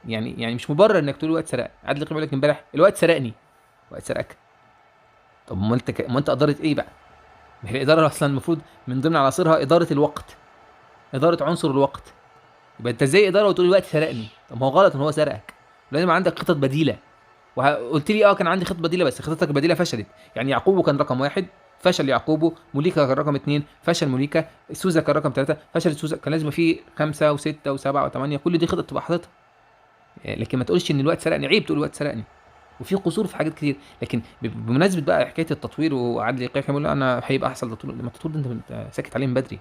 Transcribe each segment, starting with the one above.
يعني مش مبرر انك تقول الوقت سرقني. عادل القيم يقول لك امبارح الوقت سرقني. الوقت سرقك؟ طب ما انت اداره ايه بقى؟ ما هي الاداره اصلا المفروض من ضمن عناصرها اداره الوقت، اداره عنصر الوقت. يبقى انت ازاي اداره وتقول الوقت سرقني؟ طب ما هو غلط ان هو سرقك. لازم عندك خطط بديله. وقلت لي كان عندي خطه بديله، بس خطتك البديله فشلت. يعني يعقوبه كان رقم واحد، فشل يعقوبه. موليكا كان رقم اثنين، فشل موليكا. سوزا كان رقم ثلاثه، فشلت سوزا. كان لازم في خمسه وسته وسبعه وثمانيه، كل دي خطط تبقى حاططها. لكن ما تقولش ان الوقت سرقني، عيب تقول الوقت سرقني. وفي قصور في حاجات كتير. لكن بمناسبه بقى حكايه التطوير، وعادل القيعي كان بيقول انا هيبقى احسن تطوير. لما التطوير ده انت ساكت عليه من بدري،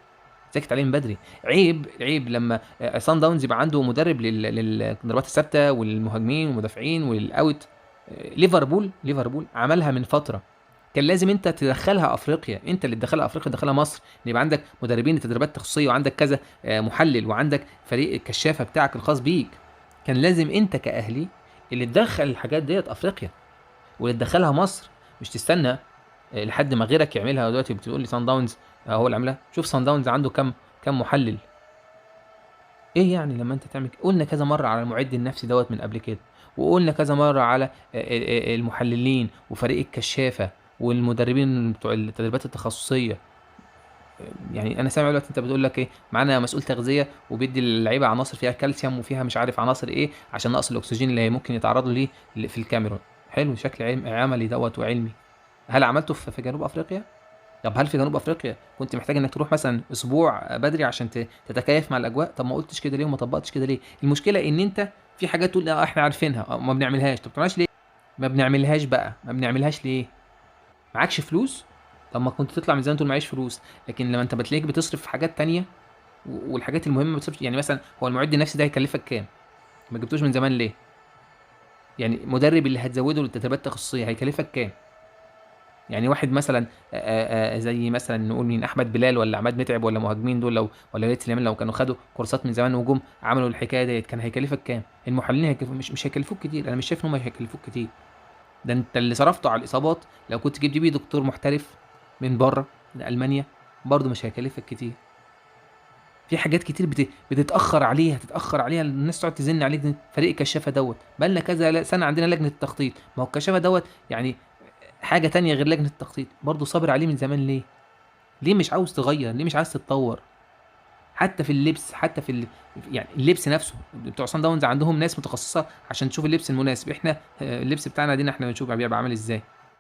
ساكت عليه من بدري. عيب لما سان داونز يبقى عنده مدرب للضربات الثابته والمهاجمين والمدافعين والاوت. ليفربول عملها من فتره. كان لازم انت تدخلها افريقيا، انت اللي تدخلها افريقيا، تدخلها مصر، ان يبقى عندك مدربين لتدريبات تخصصيه، وعندك كذا محلل، وعندك فريق الكشافه بتاعك الخاص بيك. كان لازم انت كاهلي اللي تدخل الحاجات ديت افريقيا، واللي تدخلها مصر. مش تستنى لحد ما غيرك يعملها. دلوقتي بتقول لي سان داونز هو اللي عاملها. شوف سان داونز عنده كم محلل. ايه يعني لما انت تعمل قلنا كذا مره على المعد النفسي دوت من قبل كده، وقلنا كذا مره على المحللين وفريق الكشافه والمدربين بتوع التدريبات التخصصيه. يعني انا سامع دلوقتي انت بتقول لك ايه، معانا مسؤول تغذيه وبيدي اللعيبه عناصر فيها كالسيوم وفيها مش عارف عناصر ايه عشان نقص الاكسجين اللي ممكن يتعرضوا ليه في الكاميرون. حلو، شكل عملي دوت وعلمي. هل عملته في جنوب افريقيا؟ طب هل في جنوب افريقيا كنت محتاج انك تروح مثلا اسبوع بدري عشان تتكيف مع الاجواء؟ طب ما قلتش كده ليه وما طبقتش كده ليه؟ المشكله ان انت في حاجات تقول احنا عارفينها ما بنعملهاش. طب ما بتعملهاش ليه؟ ما بنعملهاش ليه؟ معكش فلوس؟ طب ما كنت تطلع من زمان تقول معيش فلوس. لكن لما انت بتلاقيك بتصرف في حاجات تانية والحاجات المهمه ما بتصرفش. يعني مثلا هو المعد النفسي ده هيكلفك كام؟ ما جبتوش من زمان ليه؟ يعني مدرب اللي هتزوده للتدريبات التخصصيه هيكلفك كام؟ يعني واحد مثلا زي مثلا نقول مين، احمد بلال ولا عماد متعب ولا مهاجمين دول، لو ولا وليد سليمان لو كانوا خدوا كورسات من زمان وجم عملوا الحكايه ديت، كان هيكلفك كام؟ المحللين مش هيكلفوك كتير. انا مش شايف ان هم هيكلفوك كتير. ده انت اللي صرفته على الاصابات لو كنت جبت بيه دكتور محترف من بره، من المانيا، برضه مش هيكلفك كتير. في حاجات كتير بتتاخر عليها، الناس تقعد تزن عليك. فريق الكشافه دوت بقى لنا كذا سنه عندنا لجنه التخطيط. ما هو الكشافه دوت يعني حاجه تانية غير لجنه التخطيط، برضه صابر عليه من زمان ليه؟ ليه مش عاوز تغير؟ ليه مش عاوز تتطور؟ حتى في اللبس، يعني اللبس نفسه بتوع صن داونز عندهم ناس متخصصه عشان تشوف اللبس المناسب. احنا اللبس بتاعنا دينا احنا بنشوف بيبقى عامل ازاي.